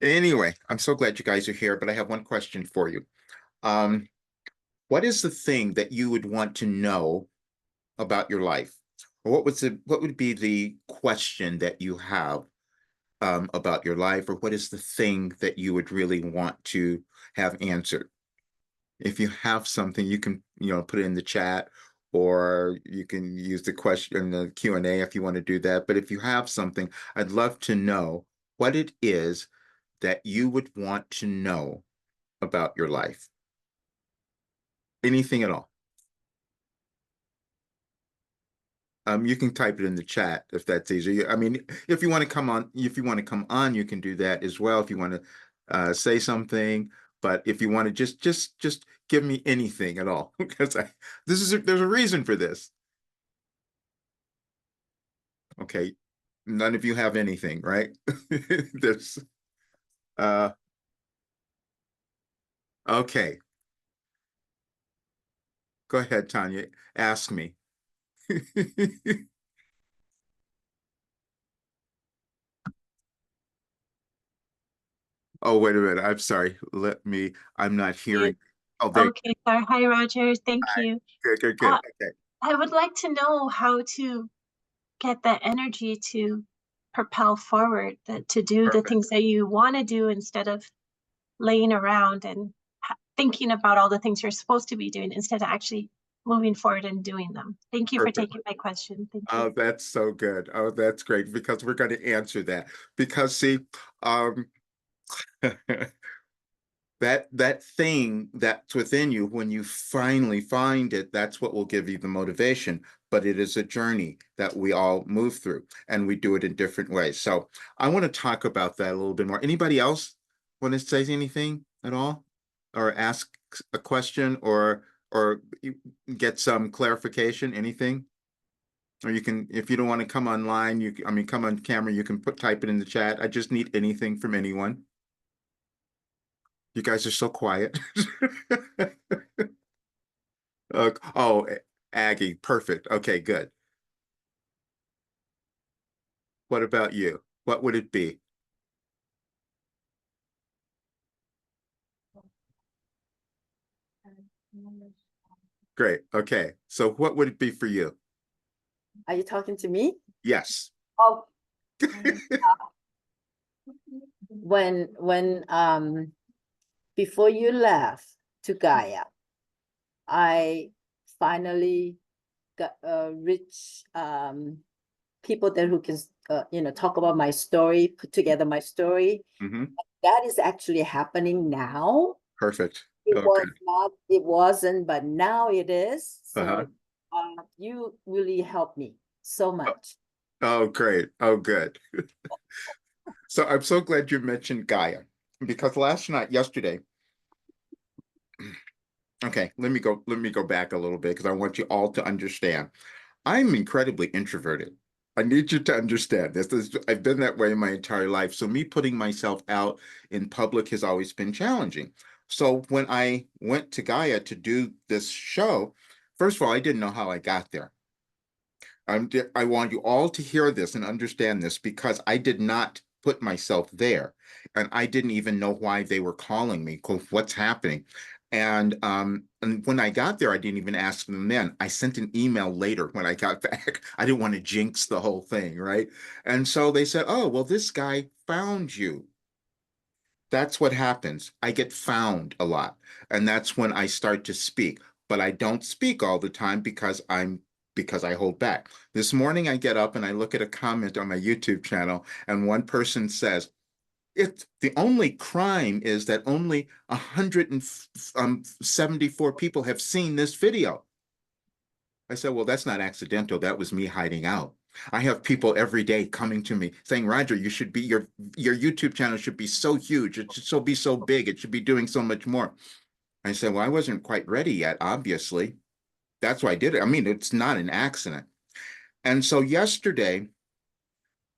Anyway, I'm so glad you guys are here, but I have one question for you. Um, what is the thing that you would want to know about your life? Or what would be the question that you have about your life, or what is the thing that you would really want to have answered? If you have something, you can, put it in the chat, or you can use the question, the Q&A if you want to do that. But if you have something, I'd love to know what it is that you would want to know about your life. Anything at all. You can type it in the chat if that's easier. I mean, if you want to come on, you can do that as well. If you want to say something, but if you want to just give me anything at all, because there's a reason for this. Okay, none of you have anything, right? There's uh okay. Go ahead, Tanya. Ask me. Oh, wait a minute. I'm sorry. I'm not You. hearing. Oh, there. Okay, sorry. Hi, Roger. Thank Hi. you. Good, good, good. Uh, Okay. I would like to know how to get that energy to propel forward, that to do the Perfect. things that you want to do instead of laying around and thinking about all the things you're supposed to be doing instead of actually moving forward and doing them. Thank you for Perfect. taking my question. Thank you. Oh, that's so good. Oh, that's great because we're going to answer that. Because see, um, that thing that's within you, when you finally find it, that's what will give you the motivation. But it is a journey that we all move through, and we do it in different ways. So I want to talk about that a little bit more. Anybody else want to say anything at all, or ask a question, or get some clarification? Anything? Or you can, if you don't want to come online, I mean, come on camera, you can type it in the chat. I just need anything from anyone. You guys are so quiet. Oh, Aggie, perfect. Okay, good. What about you? What would it be? Great. Okay. So what would it be for you? Are you talking to me? Yes. Oh, when before you left to Gaia, I finally got rich people that who can talk about my story, put together my story. Hmm. That is actually happening now. Perfect. It Okay. was not, it wasn't, but now it is. Uh-huh. So you really helped me so Oh, much. oh, great. Oh, good. So I'm so glad you mentioned Gaia because yesterday, okay, let me go back a little bit because I want you all to understand. I'm incredibly introverted. I need you to understand this. I've been that way my entire life. So me putting myself out in public has always been challenging. So when I went to Gaia to do this show, first of all, I didn't know how I got there. I want you all to hear this and understand this because I did not put myself there, and I didn't even know why they were calling me. What's happening? And when I got there, I didn't even ask them then. I sent an email later when I got back. I didn't want to jinx the whole thing, right? And so they said, "Oh, well, this guy found you." That's what happens. I get found a lot, and that's when I start to speak. But I don't speak all the time because I hold back. This morning I get up and I look at a comment on my YouTube channel, and one person says, "It's the only crime is that only 174 people have seen this video." I said, "Well, that's not accidental. That was me hiding out." I have people every day coming to me saying, "Roger, your YouTube channel should be so huge. It should be so big. It should be doing so much more." I said, "Well, I wasn't quite ready yet, obviously. That's why I did it. I mean, it's not an accident." And so yesterday,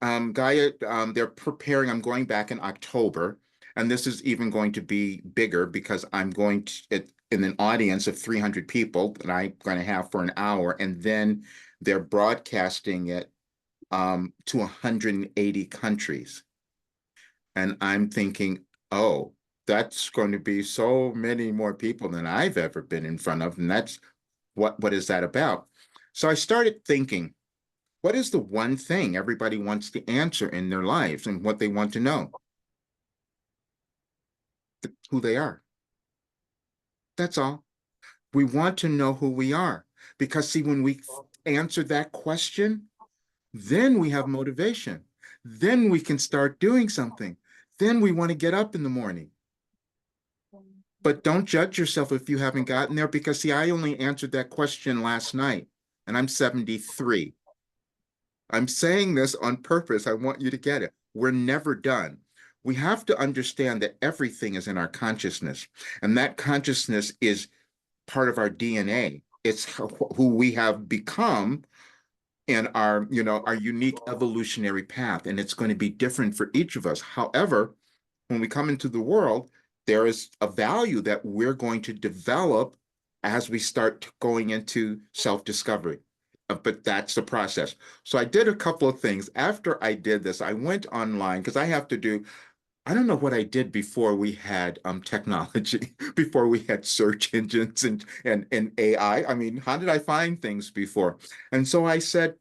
Gaia, they're preparing. I'm going back in October, and this is even going to be bigger because I'm going to in an audience of 300 people that I'm going to have for an hour, and then they're broadcasting it to 180 countries. And I'm thinking, oh, that's going to be so many more people than I've ever been in front of. And that's what is that about? So I started thinking, what is the one thing everybody wants to answer in their lives and what they want to know? Who they are. That's all. We want to know who we are. Because, see, when we answer that question, then we have motivation. Then we can start doing something. Then we want to get up in the morning. But don't judge yourself if you haven't gotten there because, see, I only answered that question last night and I'm 73. I'm saying this on purpose. I want you to get it. We're never done. We have to understand that everything is in our consciousness, and that consciousness is part of our DNA. It's who we have become in our, our unique evolutionary path, and it's going to be different for each of us. However, when we come into the world, there is a value that we're going to develop as we start going into self-discovery. But that's the process. So I did a couple of things. After I did this, I went online because I don't know what I did before we had technology, before we had search engines and AI. I mean, how did I find things before? And so I said,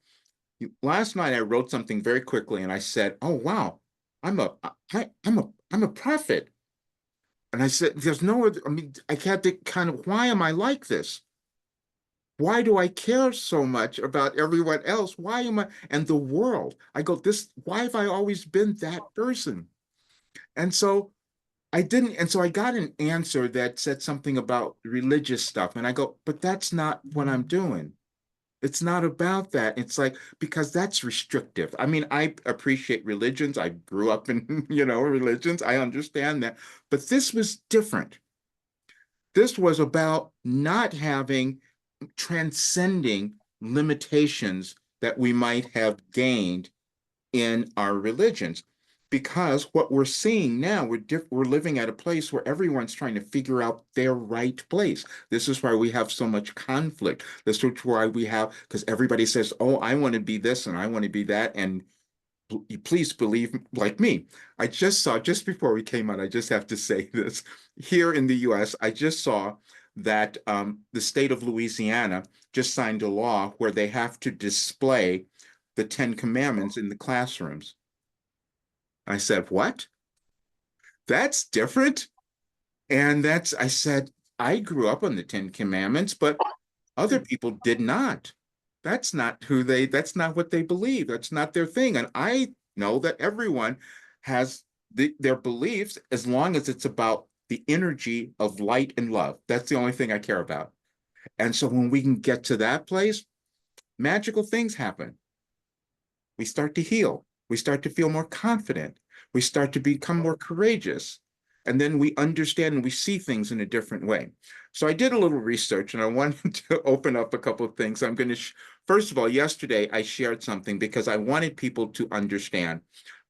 last night I wrote something very quickly and I said, oh wow, I'm a I'm a prophet. And I said, there's no other, I mean, I had to kind of, why am I like this? Why do I care so much about everyone else? Why am I, and the world? I go, why have I always been that person? And so I didn't, and so I got an answer that said something about religious stuff. And I go, but that's not what I'm doing. It's not about that. It's like, because that's restrictive. I mean, I appreciate religions. I grew up in, religions. I understand that. But this was different. This was about not having, transcending limitations that we might have gained in our religions. Because what we're seeing now, we're living at a place where everyone's trying to figure out their right place. This is why we have so much conflict. This is why we have, because everybody says, oh, I want to be this and I want to be that. And please believe like me. I just saw, just before we came out, I just have to say this. Here in the US, I just saw that the state of Louisiana just signed a law where they have to display the Ten Commandments in the classrooms. I said, what? That's different. And I said, I grew up on the Ten Commandments, but other people did not. That's not what they believe. That's not their thing. And I know that everyone has their beliefs as long as it's about the energy of light and love. That's the only thing I care about. And so when we can get to that place, magical things happen. We start to heal. We start to feel more confident. We start to become more courageous. And then we understand and we see things in a different way. So I did a little research and I wanted to open up a couple of things. I'm going to, first of all, yesterday I shared something because I wanted people to understand.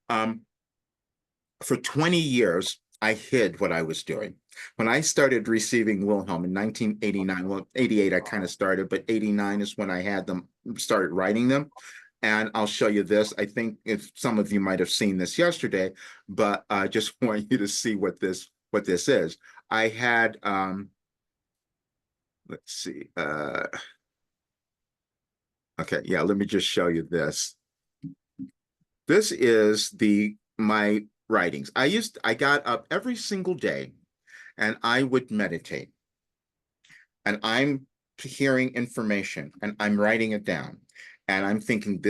For 20 years, I hid what I was doing. When I started receiving Wilhelm in 1989, well, 88, I kind of started, but 89 is when I had them, started writing them. And I'll show you this. I think if some of you might have seen this yesterday, but I just want you to see what this is. I had, let's see. Okay, yeah, let me just show you this. This is my writings. I got up every single day and I would meditate. And I'm hearing information and I'm writing it down. And I'm thinking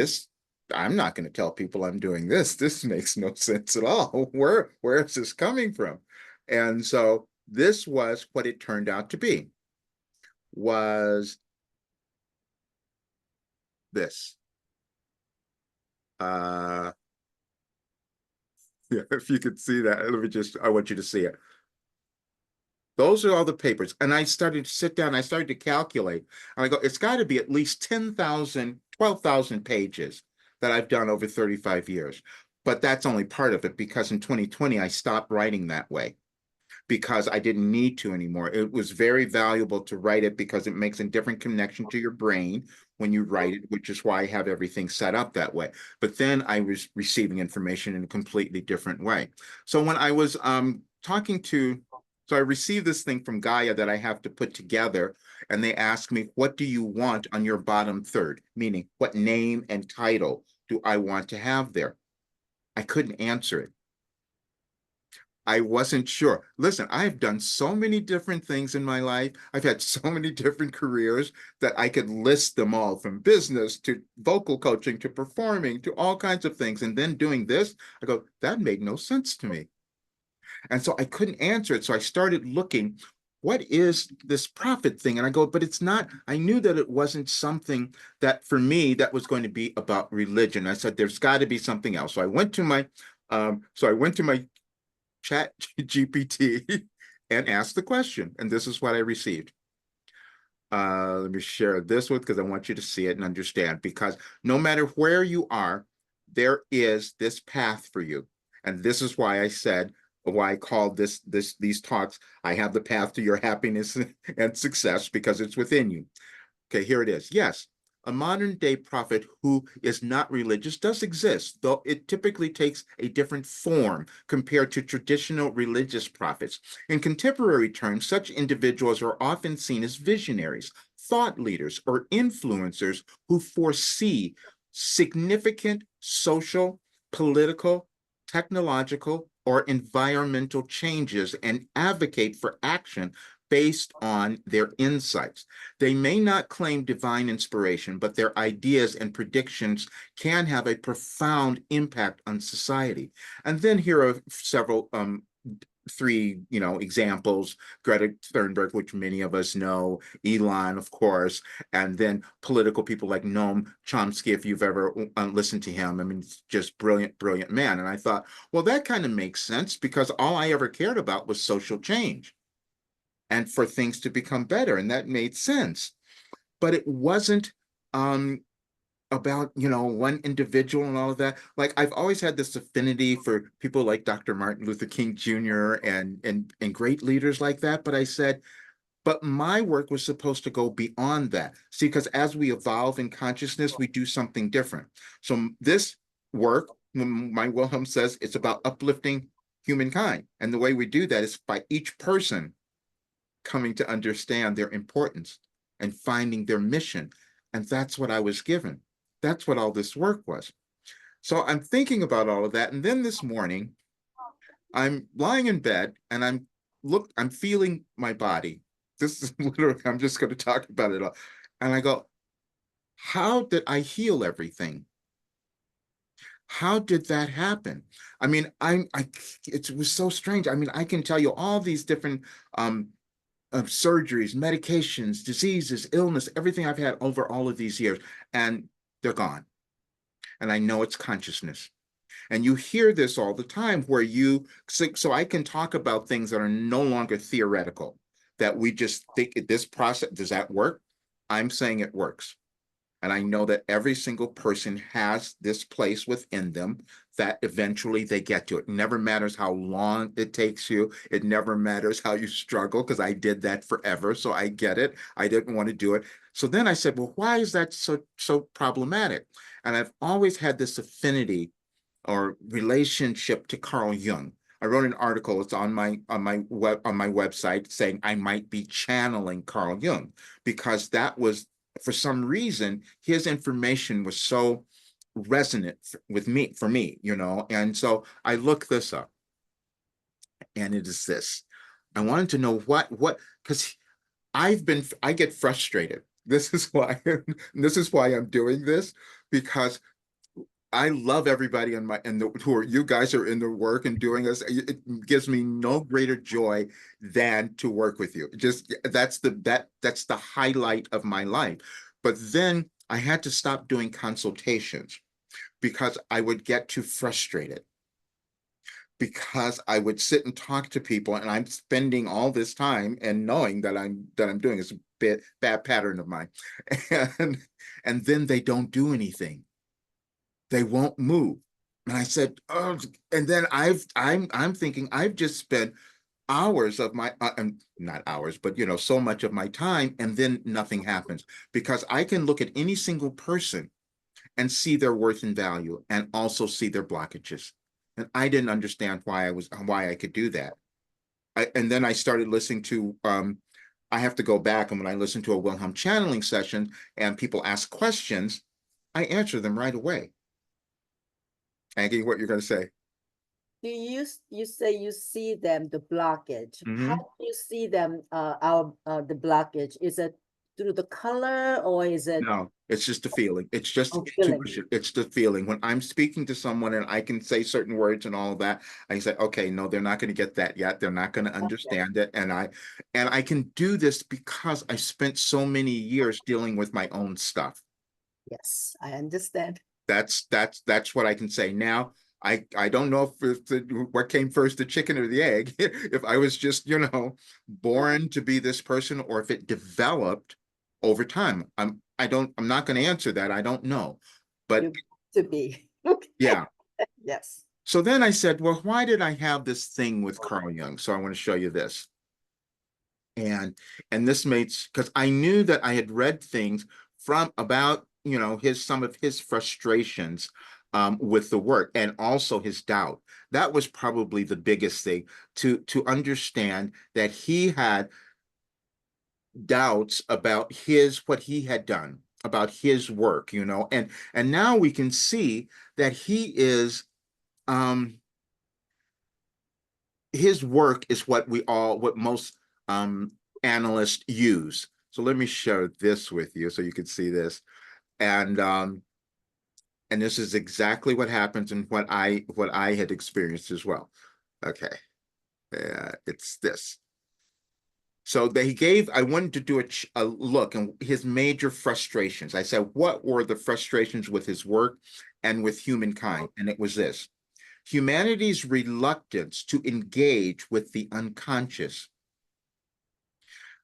I'm not going to tell people I'm doing this. This makes no sense at all. Where is this coming from? And so this was what it turned out to be, was this. Yeah, if you could see that, I want you to see it. Those are all the papers. And I started to sit down, I started to calculate. And I go, it's got to be at least 10,000, 12,000 pages that I've done over 35 years. But that's only part of it because in 2020, I stopped writing that way because I didn't need to anymore. It was very valuable to write it because it makes a different connection to your brain when you write it, which is why I have everything set up that way. But then I was receiving information in a completely different way. So when I was so I received this thing from Gaia that I have to put together, and they asked me, what do you want on your bottom third? Meaning, what name and title do I want to have there? I couldn't answer it. I wasn't sure. Listen, I've done so many different things in my life. I've had so many different careers that I could list them all, from business to vocal coaching to performing to all kinds of things. And then doing this, I go, that made no sense to me. And so I couldn't answer it. So I started looking, what is this prophet thing? And I go, but it's not, I knew that it wasn't something that for me, that was going to be about religion. I said, there's got to be something else. So I went to my chat GPT and asked the question, and this is what I received. Let me share this with, because I want you to see it and understand, because no matter where you are, there is this path for you. And this is why I said, why I called these talks, I have the path to your happiness and success, because it's within you. Okay, here it is. Yes, a modern day prophet who is not religious does exist, though it typically takes a different form compared to traditional religious prophets. In contemporary terms, such individuals are often seen as visionaries, thought leaders, or influencers who foresee significant social, political, technological, or environmental changes and advocate for action based on their insights. They may not claim divine inspiration, but their ideas and predictions can have a profound impact on society. And then here are several three, examples: Greta Thunberg, which many of us know, Elon, of course, and then political people like Noam Chomsky, if you've ever listened to him. I mean, just brilliant, brilliant man. And I thought, well, that kind of makes sense, because all I ever cared about was social change and for things to become better. And that made sense. But it wasn't about, one individual and all of that. Like, I've always had this affinity for people like Dr. Martin Luther King Jr. and great leaders like that. But I said, but my work was supposed to go beyond that. See, because as we evolve in consciousness, we do something different. So this work, when my Wilhelm says, it's about uplifting humankind. And the way we do that is by each person coming to understand their importance and finding their mission. And that's what I was given. That's what all this work was. So I'm thinking about all of that. And then this morning, I'm lying in bed and I'm feeling my body. This is literally, I'm just going to talk about it all. And I go, how did I heal everything? How did that happen? I mean, it was so strange. I mean, I can tell you all these different surgeries, medications, diseases, illness, everything I've had over all of these years, and they're gone. And I know it's consciousness. And you hear this all the time where so I can talk about things that are no longer theoretical, that we just think this process, does that work? I'm saying it works. And I know that every single person has this place within them that eventually they get to it. It never matters how long it takes you. It never matters how you struggle, because I did that forever. So I get it. I didn't want to do it. So then I said, well, why is that so problematic? And I've always had this affinity or relationship to Carl Jung. I wrote an article, it's on my website, saying I might be channeling Carl Jung, because that was, for some reason, his information was so resonant with me, for me, and so I looked this up, and it is this. I wanted to know because I get frustrated. This is why I'm doing this, because I love everybody you guys are in the work and doing this. It gives me no greater joy than to work with you. Just that's the highlight of my life. But then I had to stop doing consultations, because I would get too frustrated, because I would sit and talk to people, and I'm spending all this time and knowing that I'm doing this bad pattern of mine, and then they don't do anything. They won't move. And I said, oh, and then I'm thinking I've just spent hours of my, not hours, but, so much of my time, and then nothing happens, because I can look at any single person and see their worth and value, and also see their blockages. And I didn't understand why I could do that. And then I started listening to, I have to go back, and when I listen to a Wilhelm channeling session and people ask questions, I answer them right away. Aggie, what you're going to say? Do you say you see them, the blockage? How Mhm. do you see them, the blockage? Is it through the color, or is it No, it's just a feeling. It's just feeling? intuition. It's the feeling. When I'm speaking to someone and I can say certain words and all of that, I say, okay, no, they're not going to get that yet. They're not going to understand it. And I can do this because I spent so many years dealing with my own stuff. Yes, I understand. That's what I can say now. I don't know what came first, the chicken or the egg. If I was just, born to be this person, or if it developed over time. I'm not going to answer that. I don't know. But You to be. Okay. yeah. Yes. So then I said, well, why did I have this thing with Carl Jung? So I want to show you this. And this makes, because I knew that I had read things from about, some of his frustrations with the work, and also his doubt. That was probably the biggest thing, to understand that he had doubts about what he had done, about his work, and now we can see that he is, his work is what most analysts use. So let me share this with you so you can see this. And this is exactly what happens, and what I had experienced as well. Okay. It's this. So I wanted to do a look and his major frustrations. I said, what were the frustrations with his work and with humankind? And it was this: humanity's reluctance to engage with the unconscious.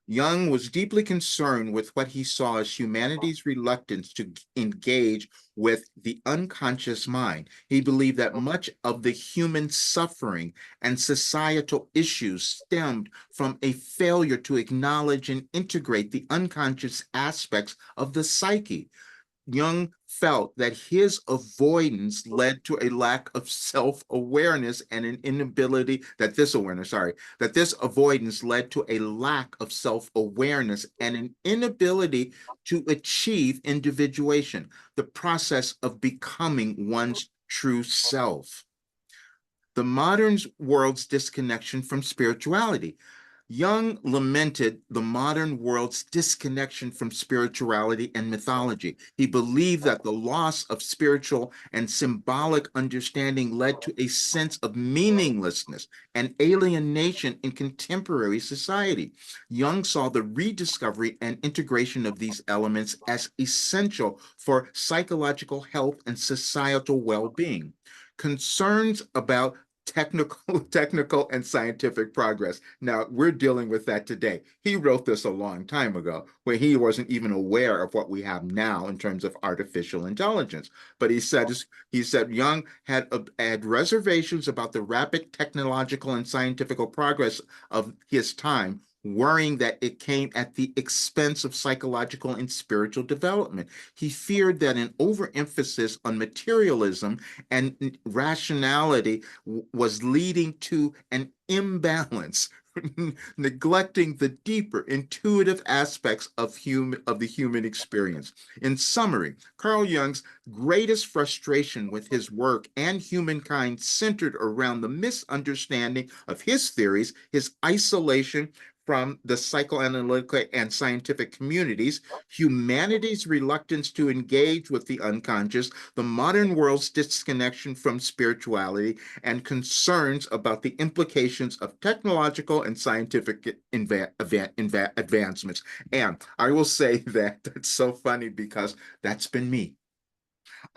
Jung was deeply concerned with what he saw as humanity's reluctance to engage with the unconscious mind. He believed that much of the human suffering and societal issues stemmed from a failure to acknowledge and integrate the unconscious aspects of the psyche. Jung felt that his avoidance led to a lack of self-awareness and an inability, that this avoidance led to a lack of self-awareness and an inability to achieve individuation, the process of becoming one's true self. The modern world's disconnection from spirituality. Jung lamented the modern world's disconnection from spirituality and mythology. He believed that the loss of spiritual and symbolic understanding led to a sense of meaninglessness and alienation in contemporary society. Jung saw the rediscovery and integration of these elements as essential for psychological health and societal well-being. Concerns about technical and scientific progress. Now, we're dealing with that today. He wrote this a long time ago, when he wasn't even aware of what we have now in terms of artificial intelligence. But he said Jung had reservations about the rapid technological and scientific progress of his time, worrying that it came at the expense of psychological and spiritual development. He feared that an overemphasis on materialism and rationality was leading to an imbalance, neglecting the deeper intuitive aspects of the human experience. In summary, Carl Jung's greatest frustration with his work and humankind centered around the misunderstanding of his theories, his isolation from the psychoanalytic and scientific communities, humanity's reluctance to engage with the unconscious, the modern world's disconnection from spirituality, and concerns about the implications of technological and scientific advancements. And I will say that that's so funny, because that's been me.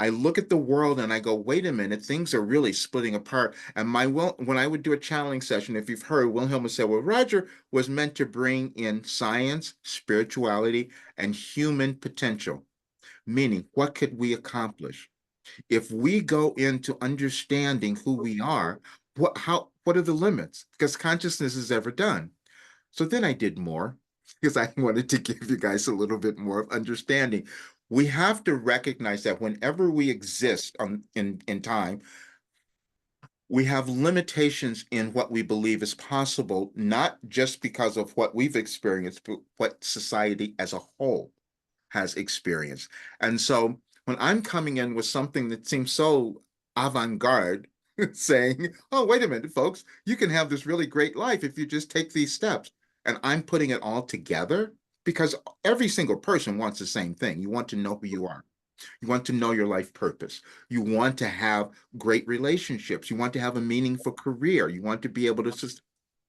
I look at the world and I go, wait a minute, things are really splitting apart. And when I would do a channeling session, if you've heard, Wilhelm would say, well, Roger was meant to bring in science, spirituality, and human potential. Meaning, what could we accomplish? If we go into understanding who we are, what are the limits? Because consciousness is ever done. So then I did more because I wanted to give you guys a little bit more of understanding. We have to recognize that whenever we exist in time, we have limitations in what we believe is possible, not just because of what we've experienced, but what society as a whole has experienced. And so when I'm coming in with something that seems so avant-garde, saying, oh, wait a minute, folks, you can have this really great life if you just take these steps. And I'm putting it all together because every single person wants the same thing. You want to know who you are. You want to know your life purpose. You want to have great relationships. You want to have a meaningful career. You want to be able to,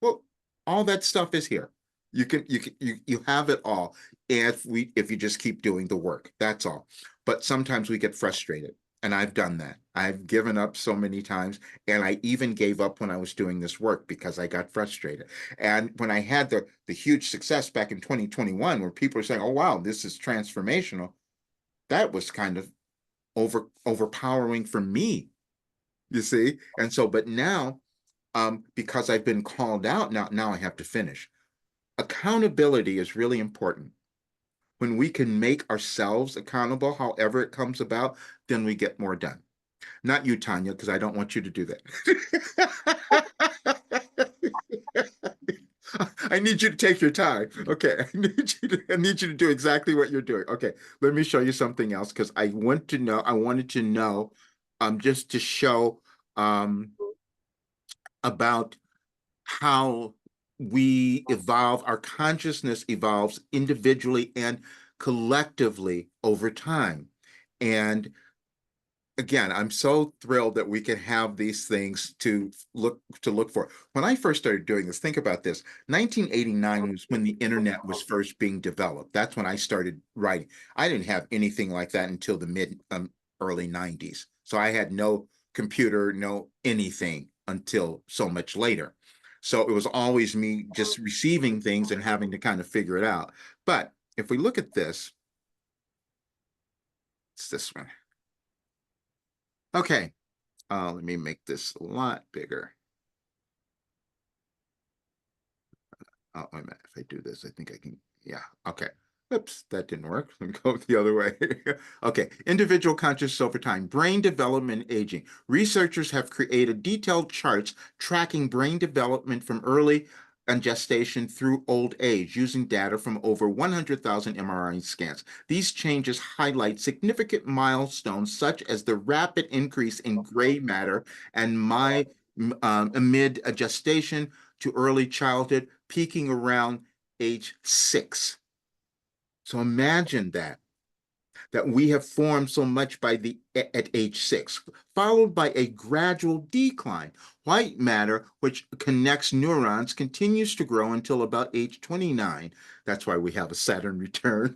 well, all that stuff is here. You have it all if you just keep doing the work. That's all. But sometimes we get frustrated. And I've done that. I've given up so many times. And I even gave up when I was doing this work because I got frustrated. And when I had the huge success back in 2021, where people are saying, oh, wow, this is transformational, that was kind of overpowering for me, you see. And so, but now, because I've been called out, now I have to finish. Accountability is really important. When we can make ourselves accountable, however it comes about, then we get more done. Not you, Tanya, because I don't want you to do that. I need you to take your time. Okay. I need you to do exactly what you're doing. Okay. Let me show you something else because I wanted to know, just to show about how we evolve, our consciousness evolves individually and collectively over time. And again, I'm so thrilled that we can have these things to look for. When I first started doing this, think about this. 1989 was when the internet was first being developed. That's when I started writing. I didn't have anything like that until the mid early 90s. So I had no computer, no anything until so much later. So it was always me just receiving things and having to kind of figure it out. But if we look at this, it's this one. Okay, let me make this a lot bigger. Oh, wait a minute. If I do this, I think I can. Yeah. Okay. Oops, that didn't work. Let me go the other way. Okay. Individual consciousness over time, brain development, aging. Researchers have created detailed charts tracking brain development from early and gestation through old age using data from over 100,000 MRI scans. These changes highlight significant milestones such as the rapid increase in gray matter and amid a gestation to early childhood, peaking around age 6. So imagine that we have formed so much at age 6, followed by a gradual decline. White matter, which connects neurons, continues to grow until about age 29. That's why we have a Saturn return.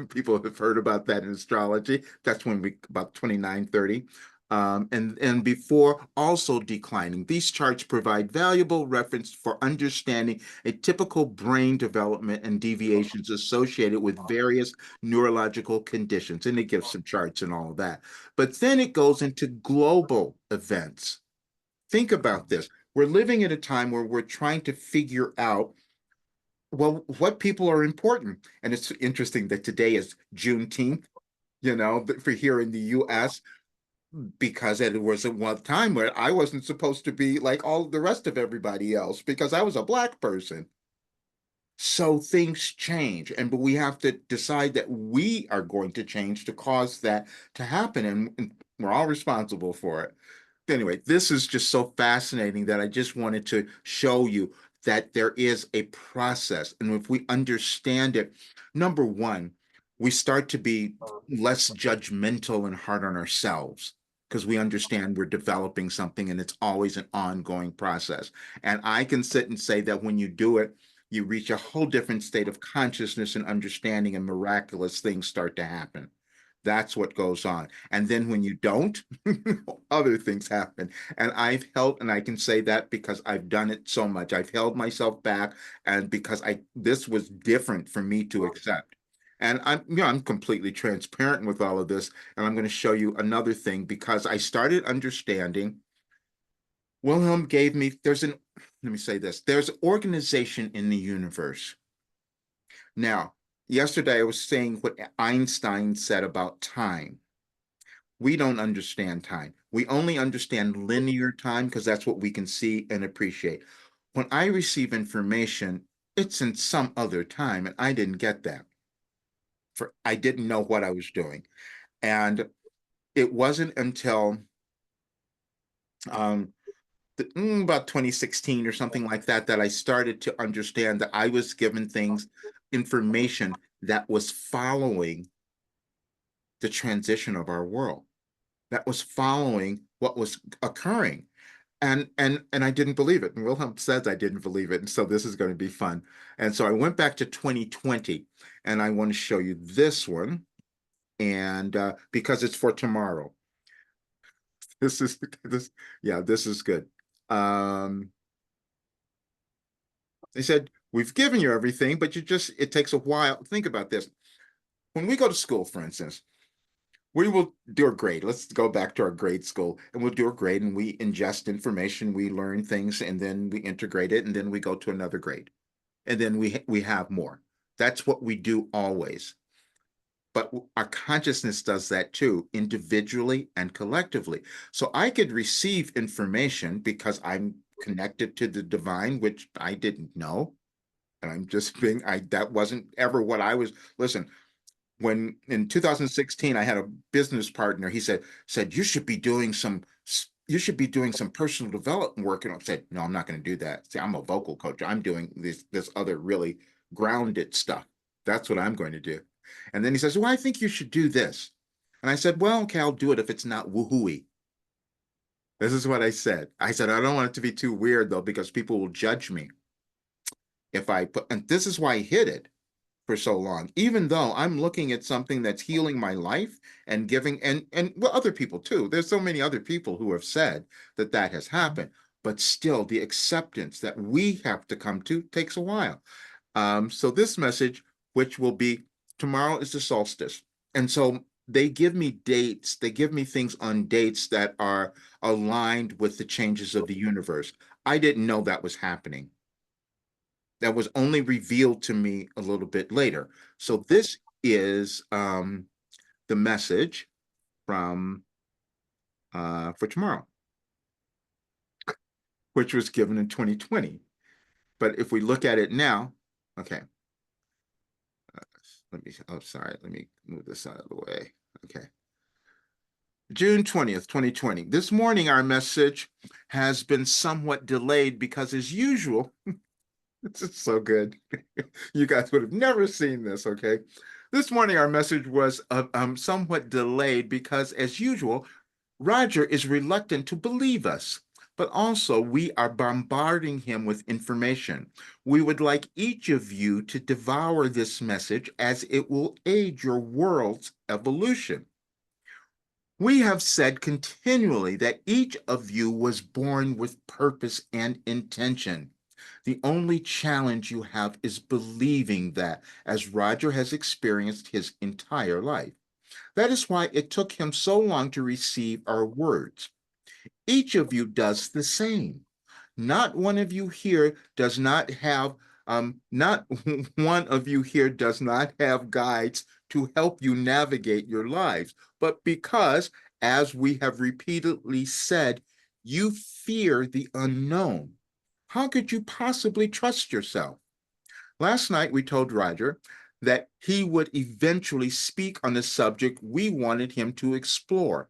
People have heard about that in astrology. That's when we about 29, 30. And before also declining. These charts provide valuable reference for understanding a typical brain development and deviations associated with various neurological conditions. And it gives some charts and all of that. But then it goes into global events. Think about this. We're living at a time where we're trying to figure out, well, what people are important. And it's interesting that today is Juneteenth, for here in the US, because it was at one time where I wasn't supposed to be like all the rest of everybody else because I was a Black person. So things change, but we have to decide that we are going to change to cause that to happen, and we're all responsible for it. Anyway, this is just so fascinating that I just wanted to show you that there is a process, and if we understand it, number one, we start to be less judgmental and hard on ourselves because we understand we're developing something and it's always an ongoing process. And I can sit and say that when you do it, you reach a whole different state of consciousness and understanding, and miraculous things start to happen. That's what goes on. And then when you don't, other things happen. And I've held, and I can say that because I've done it so much. I've held myself back, and because this was different for me to accept. And I'm completely transparent with all of this. And I'm going to show you another thing because I started understanding Wilhelm gave me, let me say this, there's organization in the universe. Now, yesterday I was saying what Einstein said about time. We don't understand time. We only understand linear time because that's what we can see and appreciate. When I receive information, it's in some other time, and I didn't get that. I didn't know what I was doing. And it wasn't until um, about 2016 or something like that that I started to understand that I was given information that was following the transition of our world, that was following what was occurring. And I didn't believe it. And Wilhelm says I didn't believe it. And so this is going to be fun. And so I went back to 2020, and I want to show you this one. And because it's for tomorrow. This is this, yeah, this is good. They said, we've given you everything, but it takes a while. Think about this. When we go to school, for instance, we will do a grade. Let's go back to our grade school, and we'll do a grade, and we ingest information, we learn things, and then we integrate it, and then we go to another grade, and then we have more. That's what we do always. But our consciousness does that too, individually and collectively. So I could receive information because I'm connected to the divine, which I didn't know. And I'm just being, that wasn't ever what I was. Listen, when in 2016 I had a business partner, he said you should be doing some personal development work. And I said, no, I'm not going to do that. See, I'm a vocal coach. I'm doing this other really grounded stuff. That's what I'm going to do. And then he says, well, I think you should do this. And I said, well, okay, I'll do it if it's not woohooey. This is what I said. I said, I don't want it to be too weird though, because people will judge me if I put, and this is why I hid it for so long, even though I'm looking at something that's healing my life and giving, and well, other people too. There's so many other people who have said that that has happened, but still the acceptance that we have to come to takes a while. So this message, which will be tomorrow, is the solstice. And so they give me dates, they give me things on dates that are aligned with the changes of the universe. I didn't know that was happening. That was only revealed to me a little bit later. So this is the message from for tomorrow, which was given in 2020. But if we look at it now, okay. Let me move this out of the way. Okay. June 20th, 2020. This morning, our message has been somewhat delayed because, as usual, this is so good. You guys would have never seen this, okay? This morning, our message was somewhat delayed because, as usual, Roger is reluctant to believe us, but also we are bombarding him with information. We would like each of you to devour this message as it will aid your world's evolution. We have said continually that each of you was born with purpose and intention. The only challenge you have is believing that, as Roger has experienced his entire life. That is why it took him so long to receive our words. Each of you does the same. Not one of you here does not have not one of you here does not have guides to help you navigate your lives, but because, as we have repeatedly said, you fear the unknown. How could you possibly trust yourself? Last night, we told Roger that he would eventually speak on the subject we wanted him to explore.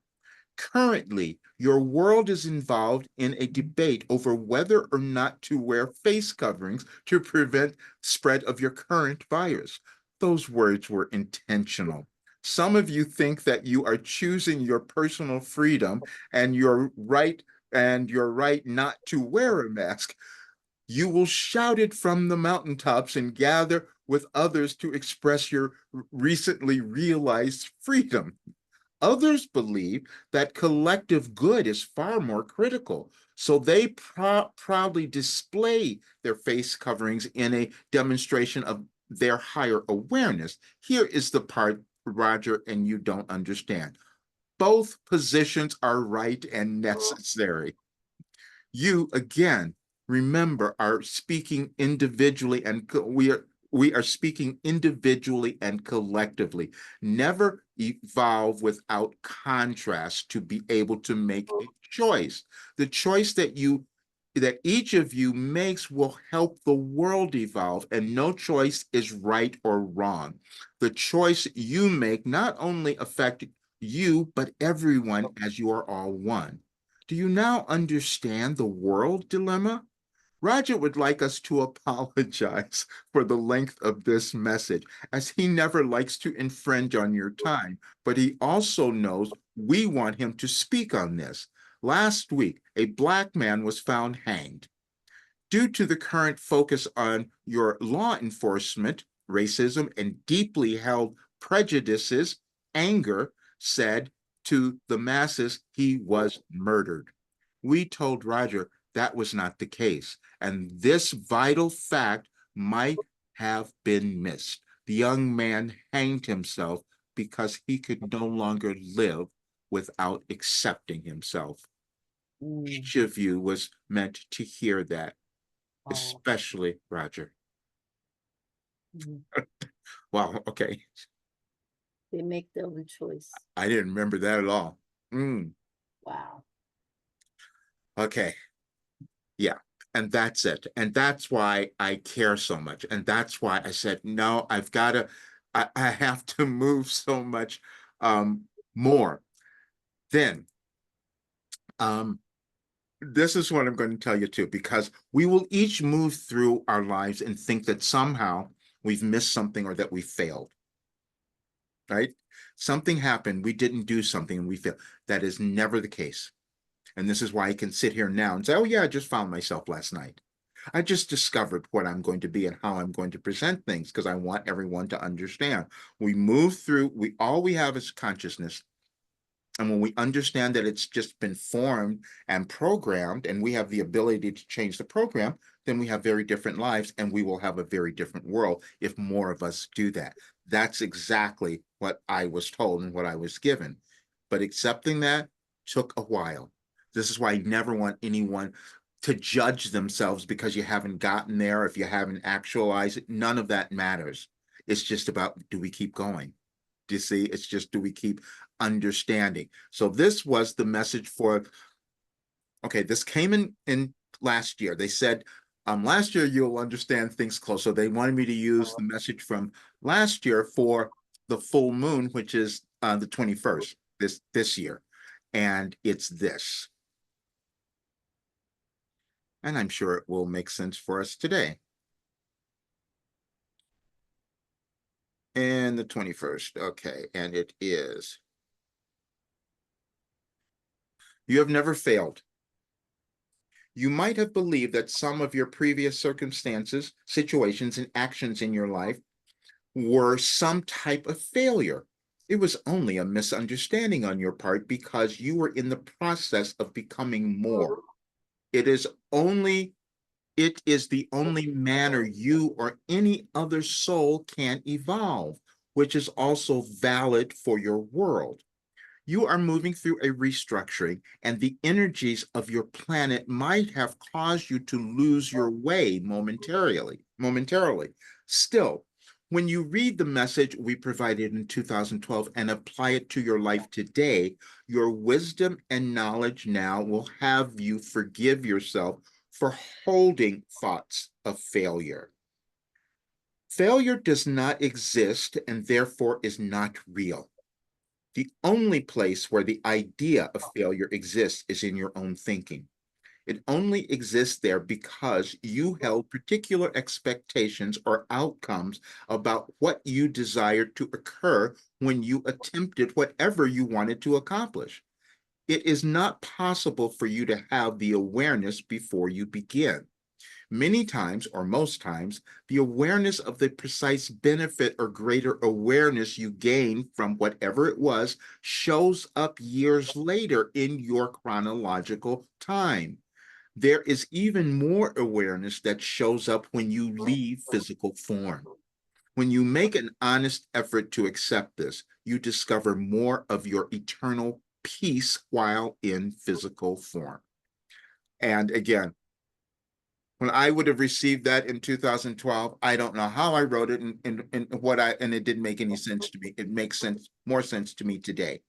Currently, your world is involved in a debate over whether or not to wear face coverings to prevent spread of your current virus. Those words were intentional. Some of you think that you are choosing your personal freedom and your right not to wear a mask. You will shout it from the mountaintops and gather with others to express your recently realized freedom. Others believe that collective good is far more critical, so they proudly display their face coverings in a demonstration of their higher awareness. Here is the part, Roger, and you don't understand. Both positions are right and necessary. You again, remember, are speaking individually, and we are speaking individually and collectively. Never evolve without contrast to be able to make a choice. The choice that each of you makes will help the world evolve, and no choice is right or wrong. The choice you make not only affect you, but everyone, as you are all one. Do you now understand the world dilemma? Roger would like us to apologize for the length of this message, as he never likes to infringe on your time, but he also knows we want him to speak on this. Last week, a Black man was found hanged. Due to the current focus on your law enforcement, racism, and deeply held prejudices, anger said to the masses he was murdered. We told Roger that was not the case, and this vital fact might have been missed. The young man hanged himself because he could no longer live without accepting himself. Each of you was meant to hear that, Oh. especially Roger. Mm. Wow, okay. They make their own choice. I didn't remember that at all. Wow. Okay. Yeah. And that's it. And that's why I care so much. And that's why I said, no, I have to move so much more. Then this is what I'm going to tell you too, because we will each move through our lives and think that somehow we've missed something or that we failed. Right? Something happened, we didn't do something and we failed. That is never the case. And this is why I can sit here now and say, oh yeah, I just found myself last night. I just discovered what I'm going to be and how I'm going to present things, because I want everyone to understand. We move through, all we have is consciousness. And when we understand that it's just been formed and programmed, and we have the ability to change the program, then we have very different lives, and we will have a very different world if more of us do that. That's exactly what I was told and what I was given. But accepting that took a while. This is why I never want anyone to judge themselves because you haven't gotten there, if you haven't actualized it. None of that matters. It's just about, do we keep going? Do you see? It's just, do we keep understanding? So this was the message for, okay, this came in last year. They said, last year you'll understand things close. So they wanted me to use the message from last year for the full moon, which is the 21st this year. And it's this. And I'm sure it will make sense for us today. And the 21st. Okay. And it is, you have never failed. You might have believed that some of your previous circumstances, situations, and actions in your life were some type of failure. It was only a misunderstanding on your part because you were in the process of becoming more. It is the only manner you or any other soul can evolve, which is also valid for your world. You are moving through a restructuring, and the energies of your planet might have caused you to lose your way momentarily. Still, when you read the message we provided in 2012 and apply it to your life today, your wisdom and knowledge now will have you forgive yourself for holding thoughts of failure. Failure does not exist and therefore is not real. The only place where the idea of failure exists is in your own thinking. It only exists there because you held particular expectations or outcomes about what you desired to occur when you attempted whatever you wanted to accomplish. It is not possible for you to have the awareness before you begin. Many times, or most times, the awareness of the precise benefit or greater awareness you gain from whatever it was shows up years later in your chronological time. There is even more awareness that shows up when you leave physical form. When you make an honest effort to accept this, you discover more of your eternal peace while in physical form. And again, when I would have received that in 2012, I don't know how I wrote it and it didn't make any sense to me. It makes more sense to me today.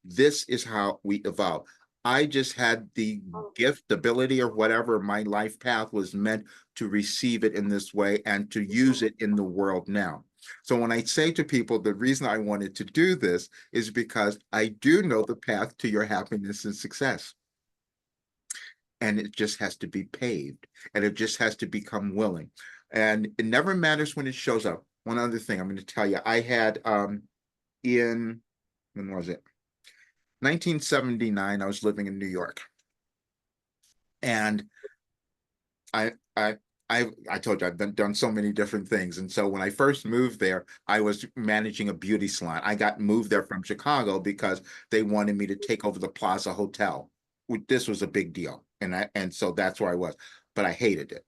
This is how we evolve. I just had the gift, ability, or whatever my life path was meant to receive it in this way and to use it in the world now. So when I say to people, the reason I wanted to do this is because I do know the path to your happiness and success. And it just has to be paved, and it just has to become willing. And it never matters when it shows up. One other thing I'm going to tell you, I had in, when was it? 1979, I was living in New York. And I I I told you I've done so many different things. And so when I first moved there, I was managing a beauty salon. I got moved there from Chicago because they wanted me to take over the Plaza Hotel. This was a big deal. And so that's where I was. But I hated it.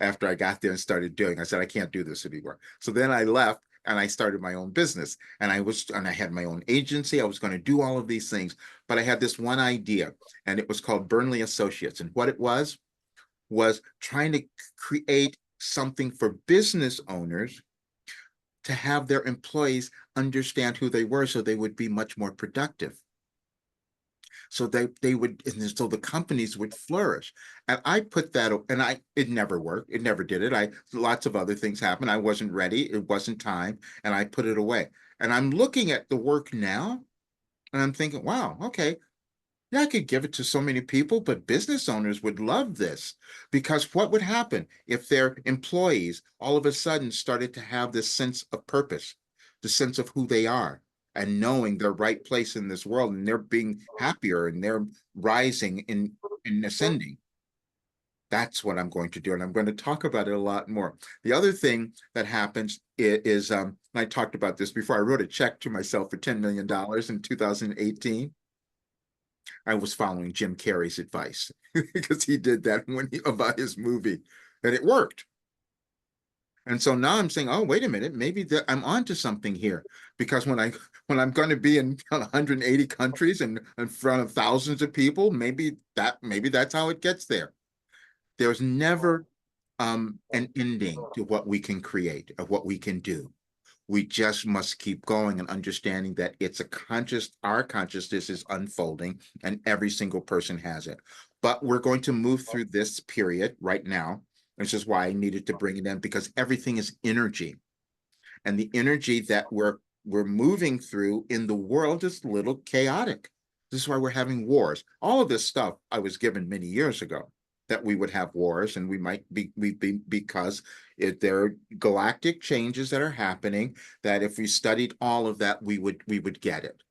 After I got there and started doing, I said, I can't do this anymore. So then I left and I started my own business. And I had my own agency. I was going to do all of these things, but I had this one idea, and it was called Burnley Associates. And what it was trying to create something for business owners to have their employees understand who they were so they would be much more productive. So they would, and so the companies would flourish. And I put that, and it never worked. It never did it. Lots of other things happened. I wasn't ready. It wasn't time, and I put it away. And I'm looking at the work now, and I'm thinking, wow, okay, yeah, I could give it to so many people, but business owners would love this, because what would happen if their employees all of a sudden started to have this sense of purpose, the sense of who they are, and knowing their right place in this world, and they're being happier and they're rising in ascending. That's what I'm going to do, and I'm going to talk about it a lot more. The other thing that happens is I talked about this before. I wrote a check to myself for $10 million in 2018. I was following Jim Carrey's advice because he did that about his movie, and it worked. And so now I'm saying, oh, wait a minute, maybe I'm onto something here, because when I'm going to be in 180 countries and in front of thousands of people, maybe that's how it gets there. There's never an ending to what we can create, of what we can do. We just must keep going and understanding that our consciousness is unfolding, and every single person has it. But we're going to move through this period right now. This is why I needed to bring it in, because everything is energy. And the energy that we're moving through in the world is a little chaotic. This is why we're having wars. All of this stuff I was given many years ago, that we would have wars, and we might be because there are galactic changes that are happening, that if we studied all of that, we would get it.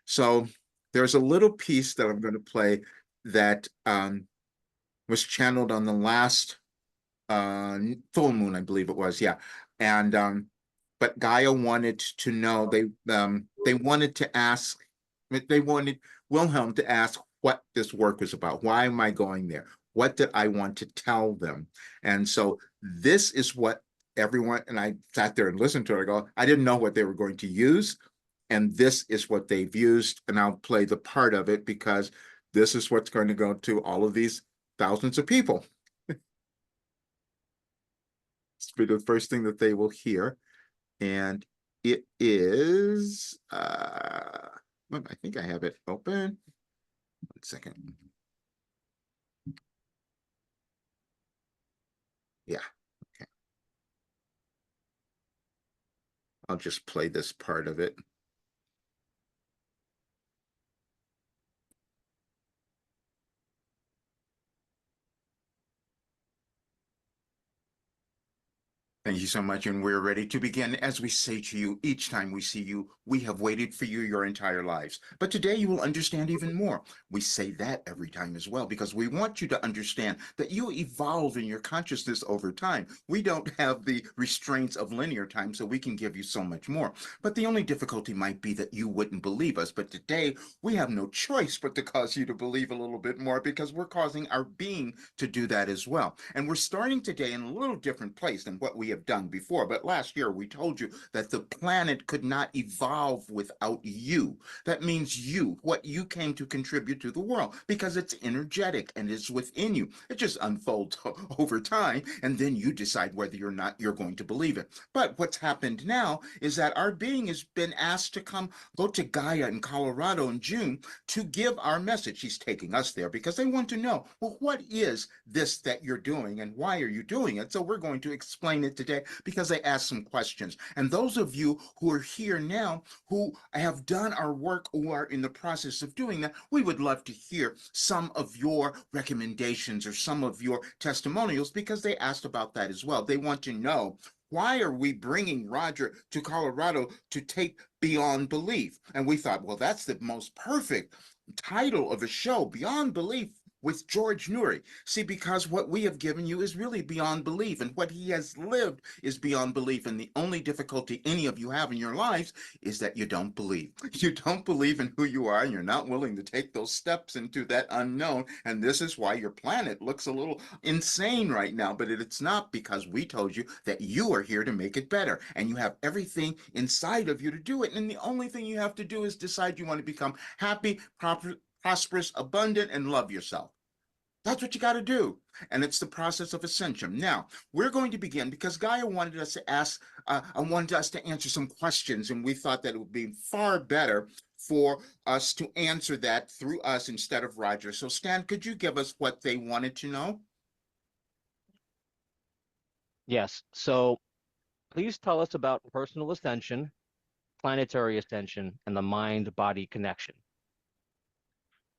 So there's a little piece that I'm going to play that was channeled on the last full moon, I believe it was, yeah. And but Gaia wanted to know, they wanted to ask, they wanted Wilhelm to ask what this work was about. Why am I going there? What did I want to tell them? And so this is what everyone, and I sat there and listened to it. I go, I didn't know what they were going to use, and this is what they've used, and I'll play the part of it because this is what's going to go to all of these thousands of people. It's the first thing that they will hear, and it is I think I have it open. 1 second. Yeah, okay. I'll just play this part of it. Thank you so much, and we're ready to begin. As we say to you each time we see you, we have waited for you your entire lives. But today you will understand even more. We say that every time as well, because we want you to understand that you evolve in your consciousness over time. We don't have the restraints of linear time, so we can give you so much more. But the only difficulty might be that you wouldn't believe us. But today we have no choice but to cause you to believe a little bit more, because we're causing our being to do that as well. And we're starting today in a little different place than what we have have done before. But last year we told you that the planet could not evolve without you. That means you, what you came to contribute to the world, because it's energetic and it's within you. It just unfolds over time, and then you decide whether or not you're going to believe it. But what's happened now is that our being has been asked to go to Gaia in Colorado in June to give our message. He's taking us there because they want to know, well, what is this that you're doing and why are you doing it? So we're going to explain it today because they asked some questions. And those of you who are here now who have done our work or are in the process of doing that, we would love to hear some of your recommendations or some of your testimonials because they asked about that as well. They want to know, why are we bringing Roger to Colorado to take Beyond Belief? And we thought, well, that's the most perfect title of a show, Beyond Belief with George Noory. See, because what we have given you is really beyond belief, and what he has lived is beyond belief. And the only difficulty any of you have in your lives is that you don't believe. You don't believe in who you are, and you're not willing to take those steps into that unknown. And this is why your planet looks a little insane right now. But it's not, because we told you that you are here to make it better, and you have everything inside of you to do it. And the only thing you have to do is decide you want to become happy, prosperous, abundant, and love yourself. That's what you got to do. And it's the process of ascension. Now, we're going to begin because Gaia wanted us to wanted us to answer some questions, and we thought that it would be far better for us to answer that through us instead of Roger. So, Stan, could you give us what they wanted to know? Yes. So please tell us about personal ascension, planetary ascension, and the mind-body connection.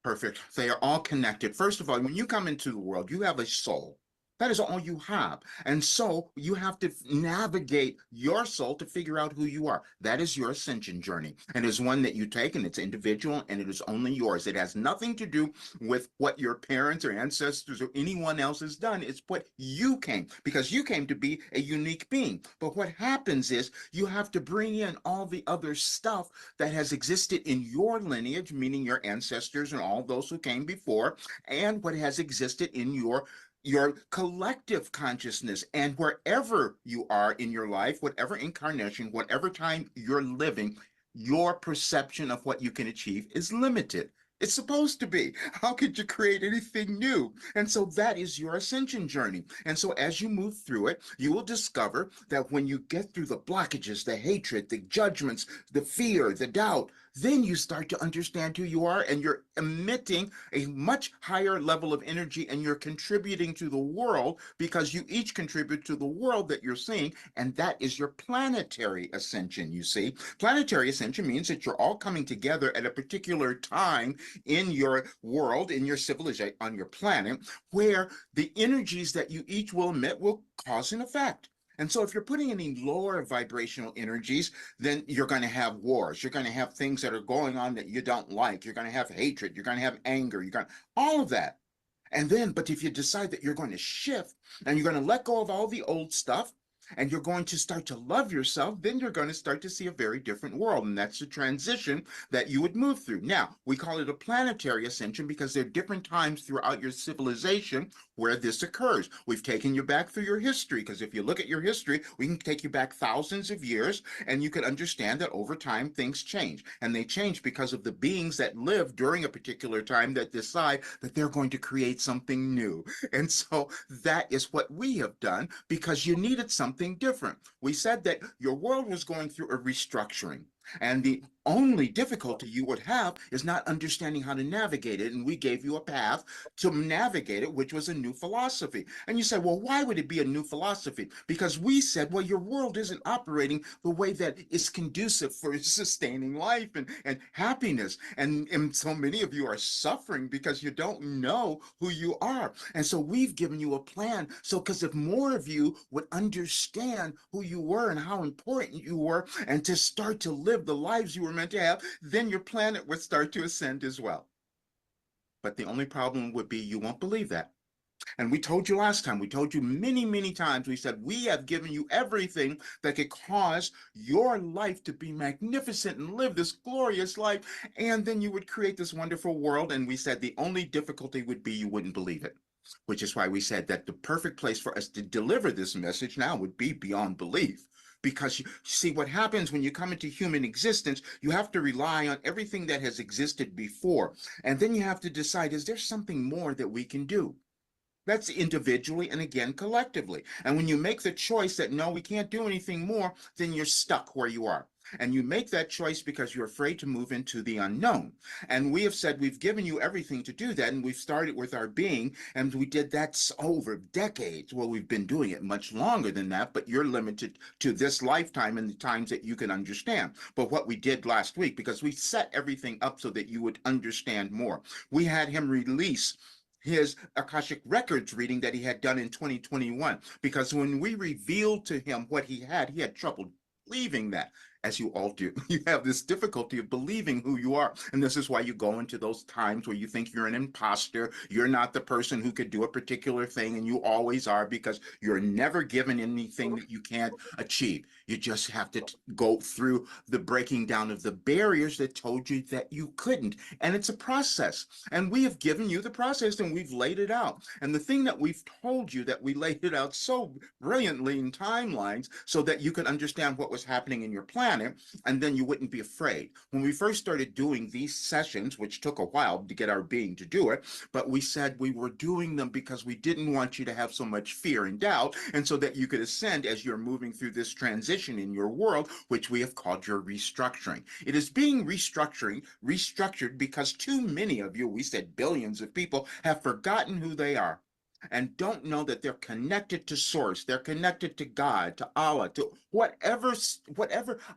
Perfect. They are all connected. First of all, when you come into the world, you have a soul. That is all you have. And so you have to navigate your soul to figure out who you are. That is your ascension journey. And it's one that you take, and it's individual, and it is only yours. It has nothing to do with what your parents or ancestors or anyone else has done. It's what you came, because you came to be a unique being. But what happens is you have to bring in all the other stuff that has existed in your lineage, meaning your ancestors and all those who came before, and what has existed in your collective consciousness. And wherever you are in your life, whatever incarnation, whatever time you're living, your perception of what you can achieve is limited. It's supposed to be. How could you create anything new? And so that is your ascension journey. And so as you move through it, you will discover that when you get through the blockages, the hatred, the judgments, the fear, the doubt, then you start to understand who you are, and you're emitting a much higher level of energy, and you're contributing to the world, because you each contribute to the world that you're seeing. And that is your planetary ascension. You see, planetary ascension means that you're all coming together at a particular time in your world, in your civilization, on your planet, where the energies that you each will emit will cause an effect. And so if you're putting any lower vibrational energies, then you're going to have wars. You're going to have things that are going on that you don't like. You're going to have hatred. You're going to have anger. You're going to, all of that. And then, but if you decide that you're going to shift and you're going to let go of all the old stuff, and you're going to start to love yourself, then you're going to start to see a very different world. And that's the transition that you would move through. Now, we call it a planetary ascension because there are different times throughout your civilization where this occurs. We've taken you back through your history, because if you look at your history, we can take you back thousands of years, and you can understand that over time things change. And they change because of the beings that live during a particular time that decide that they're going to create something new. And so that is what we have done, because you needed something different. We said that your world was going through a restructuring, and the only difficulty you would have is not understanding how to navigate it. And we gave you a path to navigate it, which was a new philosophy. And you say, well, why would it be a new philosophy? Because we said, well, your world isn't operating the way that is conducive for sustaining life and happiness. And so many of you are suffering because you don't know who you are. And so we've given you a plan. So, because if more of you would understand who you were and how important you were, and to start to live the lives you were meant to have, then your planet would start to ascend as well. But the only problem would be you won't believe that. And we told you last time, we told you many, many times, we said, we have given you everything that could cause your life to be magnificent and live this glorious life. And then you would create this wonderful world. And we said the only difficulty would be you wouldn't believe it. which is why we said that the perfect place for us to deliver this message now would be beyond belief. Because you see, what happens when you come into human existence, you have to rely on everything that has existed before. And then you have to decide, is there something more that we can do? That's individually and again collectively. And when you make the choice that no, we can't do anything more, then you're stuck where you are. And you make that choice because you're afraid to move into the unknown. And we have said we've given you everything to do that. And we've started with our being, and we did that over decades. Well, we've been doing it much longer than that, but you're limited to this lifetime and the times that you can understand. But what we did last week, because we set everything up so that you would understand more, we had him release his Akashic Records reading that he had done in 2021. Because when we revealed to him what he had trouble believing that, as you all do. You have this difficulty of believing who you are. And this is why you go into those times where you think you're an imposter. You're not the person who could do a particular thing, and you always are, because you're never given anything that you can't achieve. You just have to go through the breaking down of the barriers that told you that you couldn't. And it's a process. And we have given you the process, and we've laid it out. And the thing that we've told you, that we laid it out so brilliantly in timelines so that you could understand what was happening in your planet, and then you wouldn't be afraid. When we first started doing these sessions, which took a while to get our being to do it, but we said we were doing them because we didn't want you to have so much fear and doubt, and so that you could ascend as you're moving through this transition in your world, which we have called your restructuring. It is being restructured because too many of you, we said billions of people, have forgotten who they are and don't know that they're connected to source, they're connected to God, to Allah, to whatever